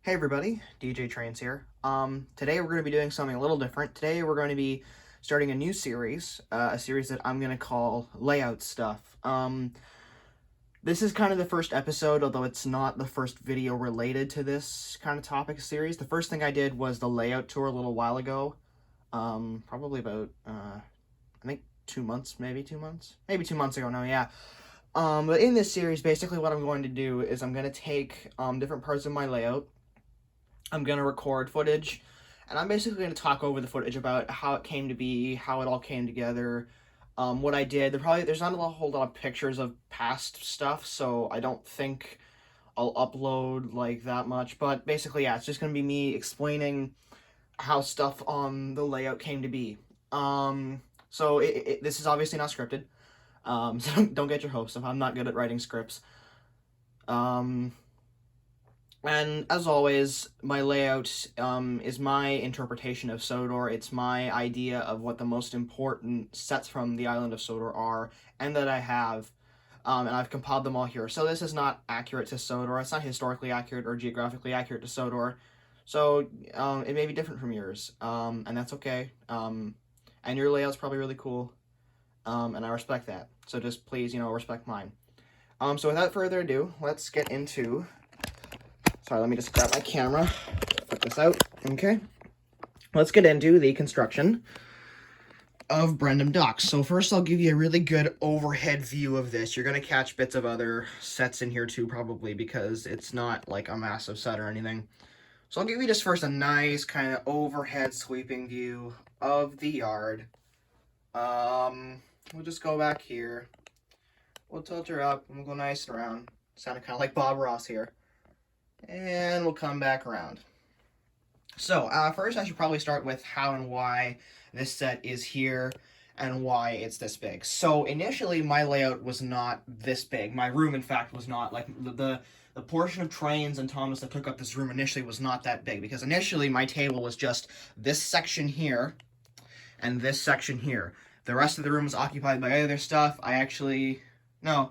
Hey everybody, DJ Trains here. Today we're going to be doing something a little different. Today we're going to be starting a new series, a series that I'm going to call Layout Stuff. This is kind of the first episode, although it's not the first video related to this kind of topic series. The first thing I did was the layout tour a little while ago. Probably about, I think 2 months, maybe 2 months? Maybe 2 months ago now, yeah. But in this series, basically what I'm going to do is I'm going to take, different parts of my layout. I'm going to record footage, and I'm basically going to talk over the footage about how it came to be, how it all came together, what I did. There's not a whole lot of pictures of past stuff, so I don't think I'll upload like that much. But basically, yeah, it's just going to be me explaining how stuff on the layout came to be. So this is obviously not scripted. So don't get your hopes up. I'm not good at writing scripts. Um, And as always, my layout is my interpretation of Sodor. It's my idea of what the most important sets from the island of Sodor are, and that I have. And I've compiled them all here. So this is not accurate to Sodor. It's not historically accurate or geographically accurate to Sodor. So it may be different from yours, and that's okay. And your layout's probably really cool, and I respect that. So just please, respect mine. So without further ado, let's get into. Sorry, let me just grab my camera, put this out, okay? Let's get into the construction of Brendam docks. So first I'll give you a really good overhead view of this. You're going to catch bits of other sets in here too, probably, because it's not like a massive set or anything. So I'll give you just first a nice kind of overhead sweeping view of the yard. We'll just go back here. We'll tilt her up, and we'll go nice and around. Sounded kind of like Bob Ross here. And we'll come back around. So, first I should probably start with how and why this set is here and why it's this big. So, initially my layout was not this big. My room, in fact, was not, like, the portion of Trains and Thomas that took up this room initially was not that big, because initially my table was just this section here and this section here. The rest of the room was occupied by other stuff. The other side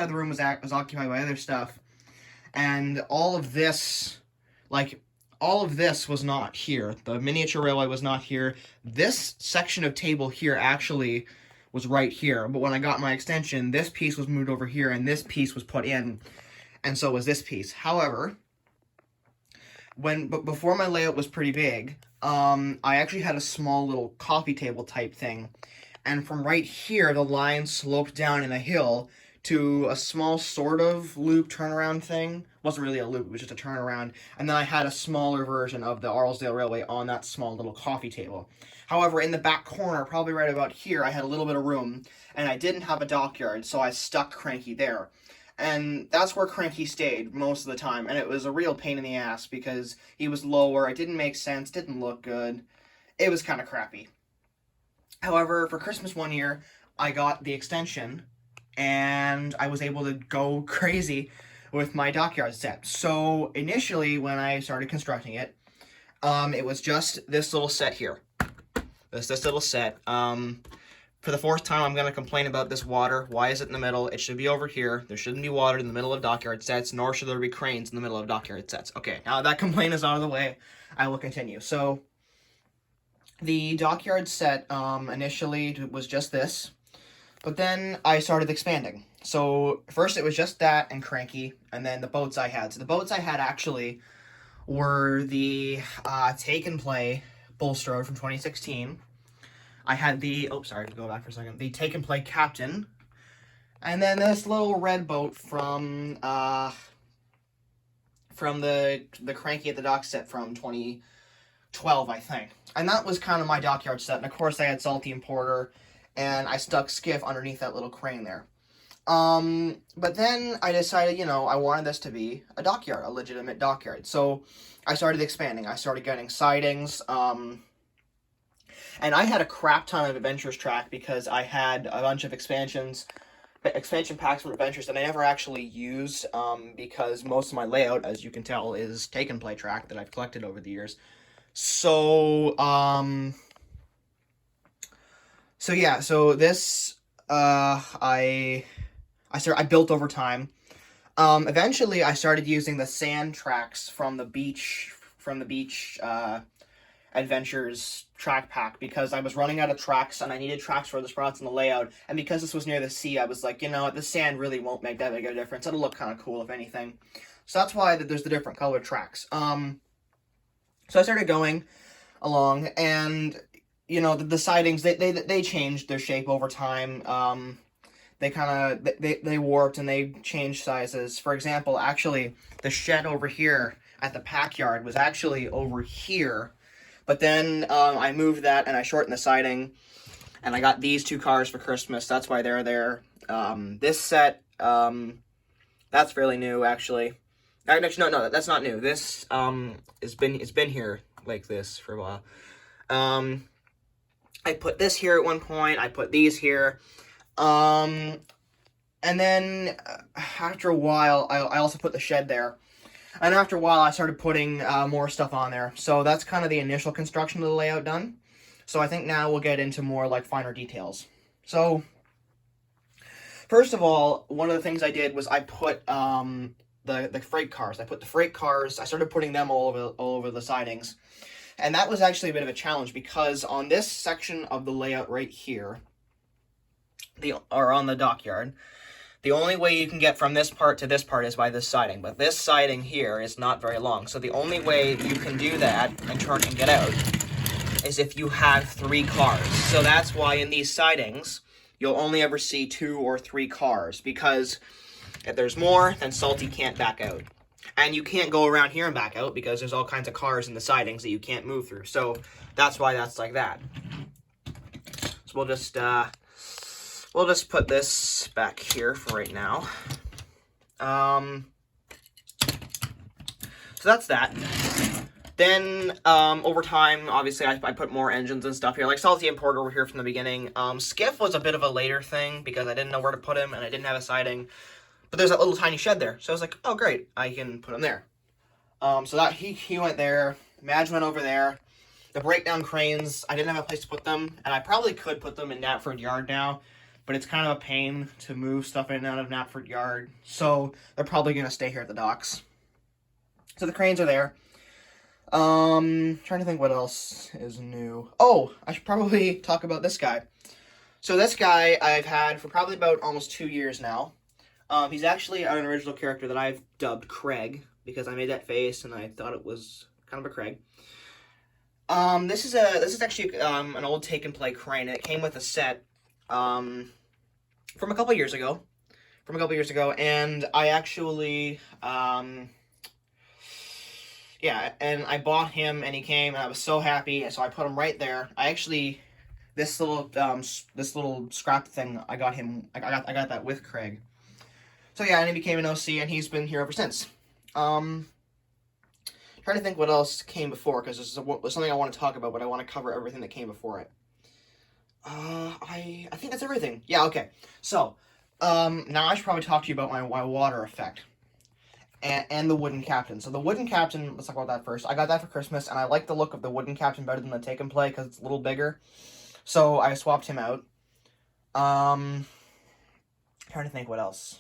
of the room was occupied by other stuff. And all of this was not here. The miniature railway was not here. This section of table here actually was right here. But when I got my extension, this piece was moved over here, and this piece was put in, and so was this piece. However, before my layout was pretty big, I actually had a small little coffee table type thing. And from right here, the line sloped down in a hill to a small sort of loop turnaround thing. It wasn't really a loop, it was just a turnaround. And then I had a smaller version of the Arlesdale Railway on that small little coffee table. However, in the back corner, probably right about here, I had a little bit of room, and I didn't have a dockyard, so I stuck Cranky there. And that's where Cranky stayed most of the time, and it was a real pain in the ass because he was lower, it didn't make sense, didn't look good. It was kind of crappy. However, for Christmas one year, I got the extension, and I was able to go crazy with my dockyard set. So initially, when I started constructing it, it was just this little set here. This little set. For the fourth time, I'm going to complain about this water. Why is it in the middle? It should be over here. There shouldn't be water in the middle of dockyard sets, nor should there be cranes in the middle of dockyard sets. Okay, now that complaint is out of the way, I will continue. So, the dockyard set initially was just this. But then I started expanding. So first it was just that and Cranky, and then the boats I had. So the boats I had actually were the Take and Play Bulstrode from 2016. I had the, go back for a second, the Take and Play Captain. And then this little red boat from the Cranky at the Dock set from 2012, I think. And that was kind of my dockyard set. And of course I had Salty and Porter, and I stuck Skiff underneath that little crane there. But then I decided, I wanted this to be a dockyard, a legitimate dockyard. So I started expanding. I started getting sidings, and I had a crap ton of Adventures track because I had a bunch of expansion packs from Adventures that I never actually used, because most of my layout, as you can tell, is Take and Play track that I've collected over the years. So this I built over time. Eventually I started using the sand tracks from the beach, Adventures track pack, because I was running out of tracks and I needed tracks for the spots in the layout, and because this was near the sea, I was like, you know, the sand really won't make that big of a difference. It'll look kind of cool if anything. So that's why there's the different colored tracks. So I started going along, and you know, the sidings, they changed their shape over time. They kind of they warped and they changed sizes. For example, actually, the shed over here at the pack yard was actually over here, but then I moved that and I shortened the siding, and I got these two cars for Christmas. That's why they're there. This set, that's fairly new, actually. Actually, no, that's not new. This it's been here like this for a while. I put this here at one point. I put these here. And then after a while, I also put the shed there. And after a while, I started putting more stuff on there. So that's kind of the initial construction of the layout done. So I think now we'll get into more like finer details. So first of all, one of the things I did was I put the freight cars. I put the freight cars. I started putting them all over the sidings. And that was actually a bit of a challenge, because on this section of the layout right here, or on the dockyard, the only way you can get from this part to this part is by this siding. But this siding here is not very long. So the only way you can do that and turn and get out is if you have 3 cars. So that's why in these sidings, you'll only ever see 2 or 3 cars. Because if there's more, then Salty can't back out. And you can't go around here and back out because there's all kinds of cars in the sidings that you can't move through. So that's why that's like that. So we'll just put this back here for right now. So that's that. Then, over time, obviously, I put more engines and stuff here. Like Salty and Porter were here from the beginning. Skiff was a bit of a later thing because I didn't know where to put him and I didn't have a siding. But there's that little tiny shed there. So I was like, oh, great. I can put him there. So that he went there. Madge went over there. The breakdown cranes, I didn't have a place to put them. And I probably could put them in Knapford Yard now. But it's kind of a pain to move stuff in and out of Knapford Yard. So they're probably going to stay here at the docks. So the cranes are there. Trying to think what else is new. Oh, I should probably talk about this guy. So this guy I've had for probably about almost 2 years now. He's actually an original character that I've dubbed Craig, because I made that face and I thought it was kind of a Craig. This is actually an old take and play crane. It came with a set from a couple years ago. And I actually yeah, and I bought him and he came and I was so happy, and so I put him right there. I actually this little scrap thing I got got that with Craig. So yeah, and he became an OC, and he's been here ever since. Trying to think what else came before, because this is something I want to talk about, but I want to cover everything that came before it. I think that's everything. Yeah, okay. So, now I should probably talk to you about my water effect. And the wooden captain. So the wooden captain, let's talk about that first. I got that for Christmas, and I like the look of the wooden captain better than the take and play, because it's a little bigger. So I swapped him out. Trying to think what else.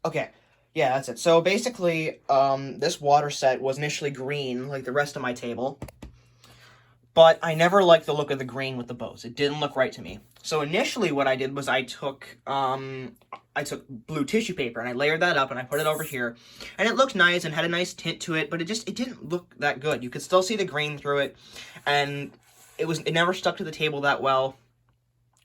Okay, yeah, that's it. So basically, this water set was initially green, like the rest of my table. But I never liked the look of the green with the bows. It didn't look right to me. So initially what I did was I took blue tissue paper and I layered that up and I put it over here. And it looked nice and had a nice tint to it, but it didn't look that good. You could still see the green through it, and it never stuck to the table that well.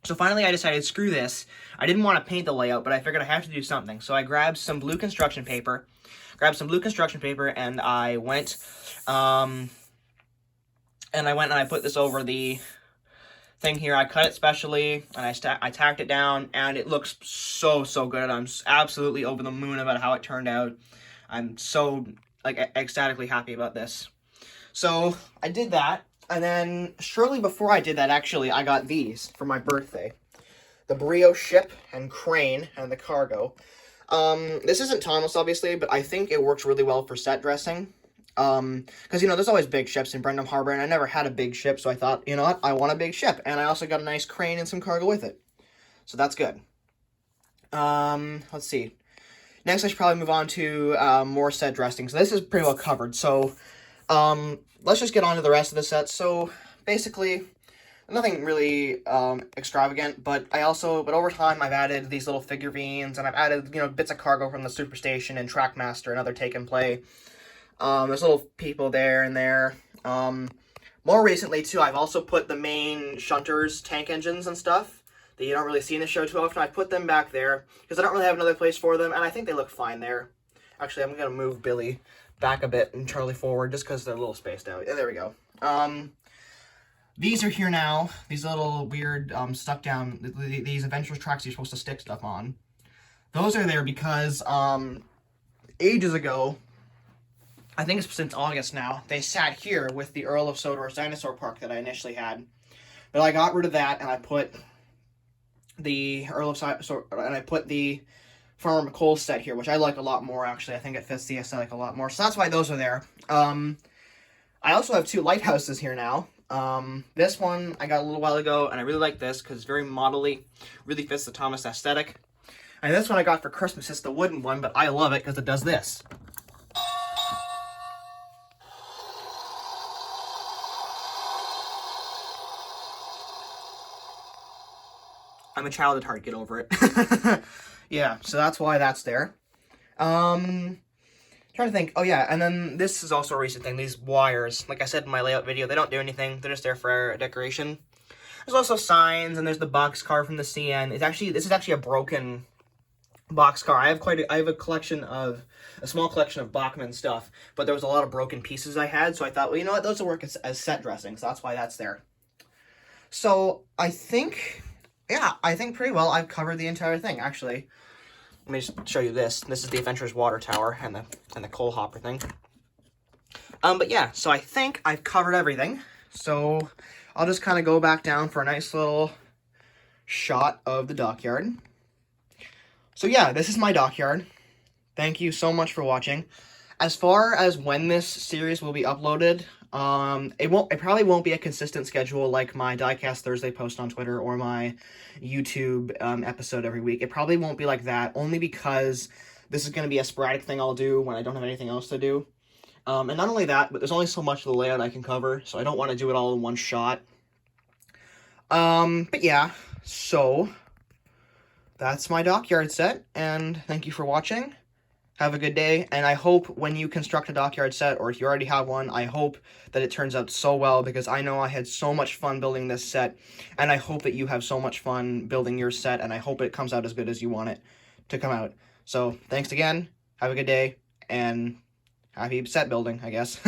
So finally I decided, screw this. I didn't want to paint the layout, but I figured I have to do something. So I grabbed some blue construction paper, and I went, and I put this over the thing here. I cut it specially, and I tacked it down, and it looks so good. I'm absolutely over the moon about how it turned out. I'm so, ecstatically happy about this. So I did that. And then, shortly before I did that, actually, I got these for my birthday. The Brio ship and crane and the cargo. This isn't Thomas, obviously, but I think it works really well for set dressing. Because, there's always big ships in Brendam Harbor, and I never had a big ship, so I thought, you know what, I want a big ship. And I also got a nice crane and some cargo with it. So that's good. Let's see. Next, I should probably move on to more set dressing. So this is pretty well covered. So let's just get on to the rest of the set. So basically, nothing really extravagant, but over time I've added these little figurines, and I've added, bits of cargo from the Superstation and Trackmaster and other Take and Play. There's little people there and there. More recently, too, I've also put the main shunters, tank engines and stuff that you don't really see in the show too often. I put them back there because I don't really have another place for them, and I think they look fine there. Actually, I'm going to move Billy back a bit and Charlie forward just because they're a little spaced out. Yeah, there we go. These are here now. These little weird stuck down, these adventure tracks you're supposed to stick stuff on. Those are there because ages ago, I think it's since August now, they sat here with the Earl of Sodor's Dinosaur Park that I initially had. But I got rid of that, and I put the and I put the Farmer McColl set here, which I like a lot more, actually. I think it fits the aesthetic a lot more. So that's why those are there. I also have two lighthouses here now. This one I got a little while ago, and I really like this because it's very modelly, really fits the Thomas aesthetic. And this one I got for Christmas. It's the wooden one, but I love it because it does this. I'm a child at heart, get over it. Yeah, so that's why that's there. Trying to think. Oh yeah, and then this is also a recent thing. These wires, like I said in my layout video, they don't do anything. They're just there for decoration. There's also signs, and there's the boxcar from the CN. This is actually a broken boxcar. I have a small collection of Bachmann stuff, but there was a lot of broken pieces I had, so I thought, well, you know what, those will work as set dressing, so that's why that's there. So I think pretty well I've covered the entire thing, actually. Let me just show you this. This is the Adventurer's water tower and the coal hopper thing. But yeah, so I think I've covered everything. So I'll just kind of go back down for a nice little shot of the dockyard. So yeah, this is my dockyard. Thank you so much for watching. As far as when this series will be uploaded, it probably won't be a consistent schedule like my Diecast Thursday post on Twitter or my YouTube episode every week. It probably won't be like that, only because this is going to be a sporadic thing I'll do when I don't have anything else to do. And not only that, but there's only so much of the layout I can cover, so I don't want to do it all in one shot. But yeah, so that's my dockyard set, and thank you for watching. Have a good day, and I hope when you construct a dockyard set, or if you already have one, I hope that it turns out so well, because I know I had so much fun building this set, and I hope that you have so much fun building your set, and I hope it comes out as good as you want it to come out. So, thanks again, have a good day, and happy set building, I guess.